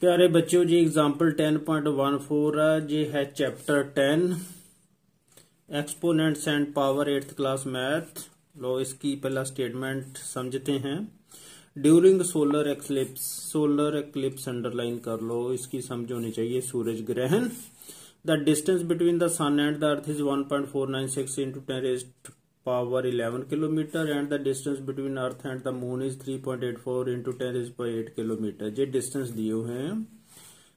प्यारे बच्चों जी एग्जाम्पल 10.14 जी है chapter 10 exponents and power 8th class math. लो इसकी पहला स्टेटमेंट समझते हैं। ड्यूरिंग सोलर एक्लिप्स अंडरलाइन कर लो, इसकी समझ होनी चाहिए। सूरज ग्रहण the distance between the sun and the earth is 1.496 into 10 power 11 kilometre and the distance between earth and the moon is 3.84 into 10⁸ kilometre. ये डिस्टेंस दिए हुए हैं,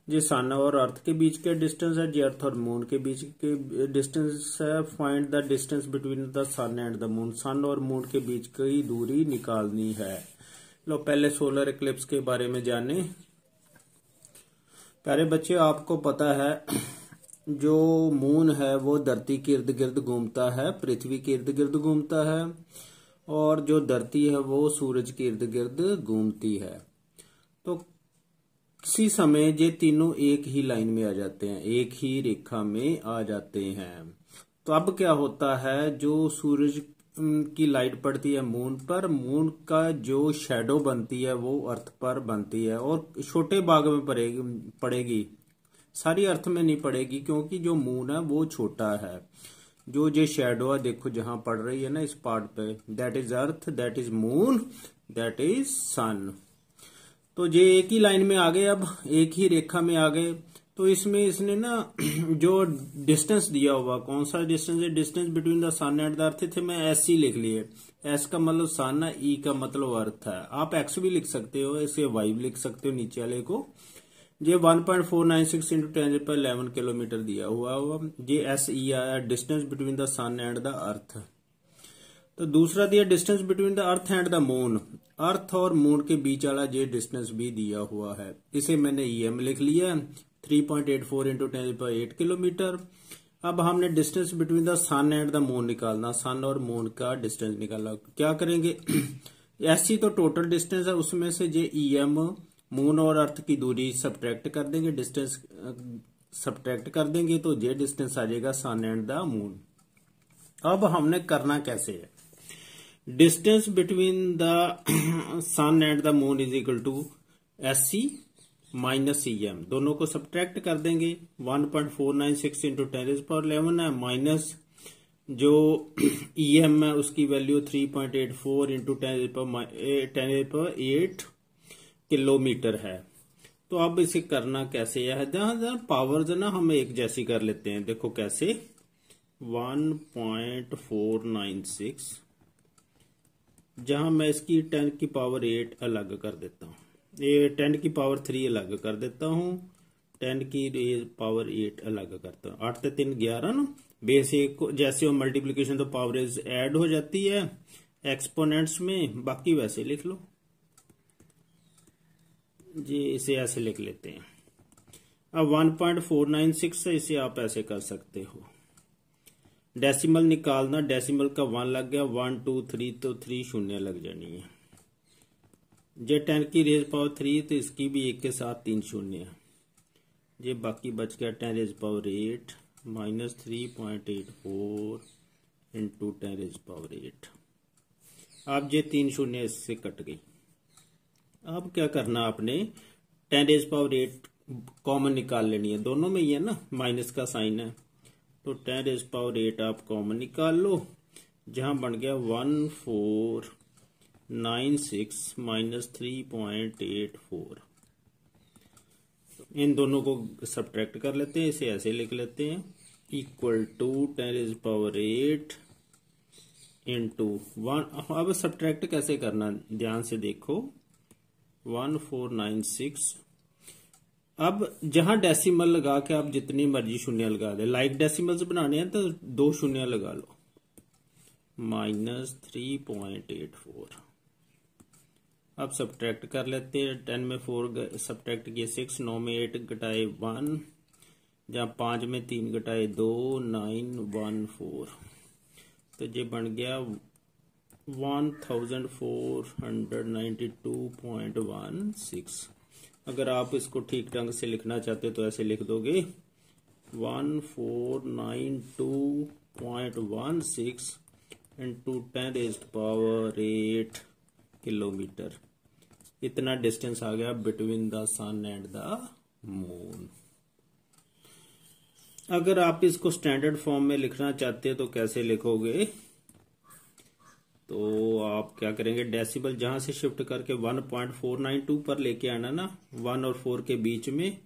ये सन और अर्थ के बीच के डिस्टेंस है, ये अर्थ और मून के बीच के डिस्टेंस है। Find the distance between the sun and the moon, sun और मून के बीच की दूरी निकालनी है। लो पहले सोलर एक्लिप्स के बारे में जाने। प्यारे बच्चे आपको पता है जो मून है वो धरती के इर्द गिर्द घूमता है, पृथ्वी के इर्द गिर्द घूमता है, और जो धरती है वो सूरज के इर्द गिर्द घूमती है। तो किसी समय ये तीनों एक ही लाइन में आ जाते हैं, एक ही रेखा में आ जाते हैं। तो अब क्या होता है, जो सूरज की लाइट पड़ती है मून पर, मून का जो शैडो बनती है वो अर्थ पर बनती है, और छोटे भाग में पड़ेगी, सारी अर्थ में नहीं पड़ेगी, क्योंकि जो मून है वो छोटा है। जो ये शैडो है देखो जहां पड़ रही है ना इस पार्ट पे, that is earth, that is moon, that is sun. तो ये एक ही लाइन में आ गए, अब एक ही रेखा में आ गए। तो इसमें इसने ना जो डिस्टेंस दिया हुआ, कौन सा डिस्टेंस है, distance between the sun and the earth थे, मैं एस ही लिख लिए। एस का मतलब सन है, ई का मतलब अर्थ है। आप एक्स भी लिख सकते हो, इसे वाई भी लिख सकते हो नीचे वाले को। ये 1.496 इंटू 10⁻11 किलोमीटर दिया हुआ, ये एस ई आया, distance between the sun and the earth. तो दूसरा दिया distance between the earth and the moon, earth और मून के बीच वाला ये डिस्टेंस भी दिया हुआ है, इसे मैंने ईएम लिख लिया 3.84 इंटू 10⁸ किलोमीटर। अब हमने distance between the sun and the moon निकालना, सन और मून का डिस्टेंस निकालना। क्या करेंगे, ऐसी तो टोटल डिस्टेंस है, उसमें से ये ईएम मून और अर्थ की दूरी सब्ट्रैक्ट कर देंगे, डिस्टेंस सब्ट्रैक्ट कर देंगे, तो ये डिस्टेंस आ जाएगा सन एंड द मून। अब हमने करना कैसे है, distance between the sun and the moon is equal to S C minus EM, दोनों को सब्ट्रैक्ट कर देंगे। 1.496 इंटू 10⁻11 है, माइनस जो ईएम है उसकी वैल्यू 3.84 इंटू 10⁸ किलोमीटर है। तो अब इसे करना कैसे है, जहां पावर जो ना हम एक जैसी कर लेते हैं, देखो कैसे 1.496, जहां मैं इसकी 10 की पावर 8 अलग कर देता हूं, ये 10 की पावर 3 अलग कर देता हूं, 10 की पावर 8 अलग करता हूं। 8 से 3 11 ना, बेस एक जैसे हो मल्टीप्लीकेशन तो पावरेज ऐड हो जाती है एक्सपोनेंट्स में, बाकी वैसे लिख लो जी, इसे ऐसे लिख लेते हैं। अब 1.496 है, इसे आप ऐसे कर सकते हो। डेसिमल निकालना, डेसिमल का 1 लग गया, 1 2 3 तो 3 शून्य लग जानी है। ये 10 की रेज पावर 3 तो इसकी भी एक के साथ 3 शून्य है, ये बाकी बच गया 10 raise power 8 minus 3.84 into 10 raise power 8। अब ये 3 शून्य इससे कट गई। अब क्या करना आपने, 10 रेज पावर 8 कॉमन निकाल लेनी है, दोनों में ही है ना, माइनस का साइन है, तो 10 रेज पावर 8 आप कॉमन निकाल लो, जहां बन गया 1496 माइनस 3.84। इन दोनों को सब्ट्रैक्ट कर लेते हैं, इसे ऐसे लिख लेते हैं, equal to 10 raise power 8 into 1। अब सब्ट्रैक्ट कैसे करना, ध्यान से देखो, 1496। अब जहां डेसिमल लगा के आप जितनी मर्जी शून्य लगा दे, लाइक डेसिमल्स बनाने हैं तो 2 शून्य लगा लो, माइनस 3.84। अब सब्ट्रैक्ट कर लेते हैं, 10 में 4 सब्ट्रैक्ट किए 6, 9 में 8 घटाए 1, जहां 5 में 3 घटाए 2, 9 1 4, तो ये बन गया 1492.16। अगर आप इसको ठीक ढंग से लिखना चाहते हो तो ऐसे लिख दोगे 1492.16 इंटू 10⁻8 किलोमीटर। इतना डिस्टेंस आ गया between the sun and the moon. अगर आप इसको स्टैंडर्ड फॉर्म में लिखना चाहते हैं तो कैसे लिखोगे? तो आप क्या करेंगे, डेसिबल जहां से शिफ्ट करके 1.492 पर लेके आना ना, 1 और 4 के बीच में।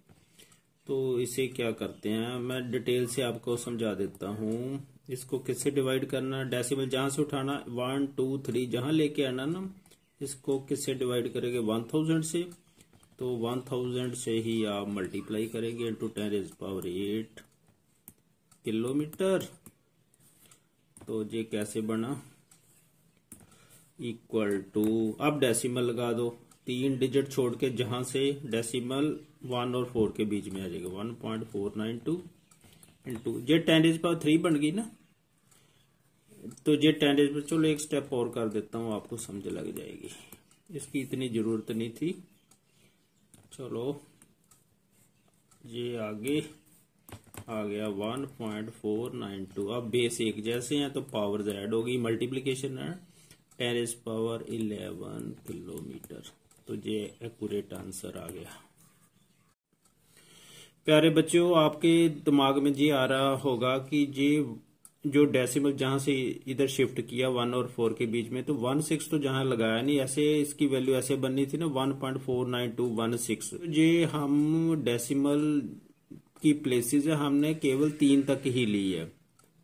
तो इसे क्या करते हैं, मैं डिटेल से आपको समझा देता हूं। इसको किससे डिवाइड करना, डेसिबल जहां से उठाना 1 2 3 जहां लेके आना ना, इसको किससे डिवाइड करेंगे 1000 से। तो 1000 से ही आप मल्टीप्लाई करेंगे इंटू 10⁸ किलोमीटर। तो ये कैसे बना, इक्वल टू, अब डेसिमल लगा दो, 3 डिजिट छोड़ के जहां से डेसिमल 1 और 4 के बीच में आ जाएगा 1.492 इंटू ये 10⁻³ बन गई ना। तो ये 10⁻, चलो एक स्टेप और कर देता हूं, आपको समझ लग जाएगी, इसकी इतनी जरूरत नहीं थी। चलो ये आगे आ गया 1.492। अब बेस एक जैसे हैं तो पावर्स ऐड होगी, मल्टीप्लीकेशन है 10⁻11 किलोमीटर। तो ये एक्यूरेट आंसर आ गया। प्यारे बच्चों, आपके दिमाग में ये आ रहा होगा कि ये जो डेसिमल जहां से इधर शिफ्ट किया 1 और 4 के बीच में, तो 16 तो जहां लगाया नहीं, ऐसे इसकी वैल्यू ऐसे बननी थी ना 1.49216। ये हम डेसिमल की प्लेसेस है, हमने केवल 3 तक ही ली है,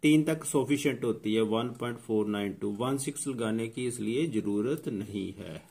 3 तक सफिशिएंट होती है 1.492, 16 लगाने की इसलिए जरूरत नहीं है।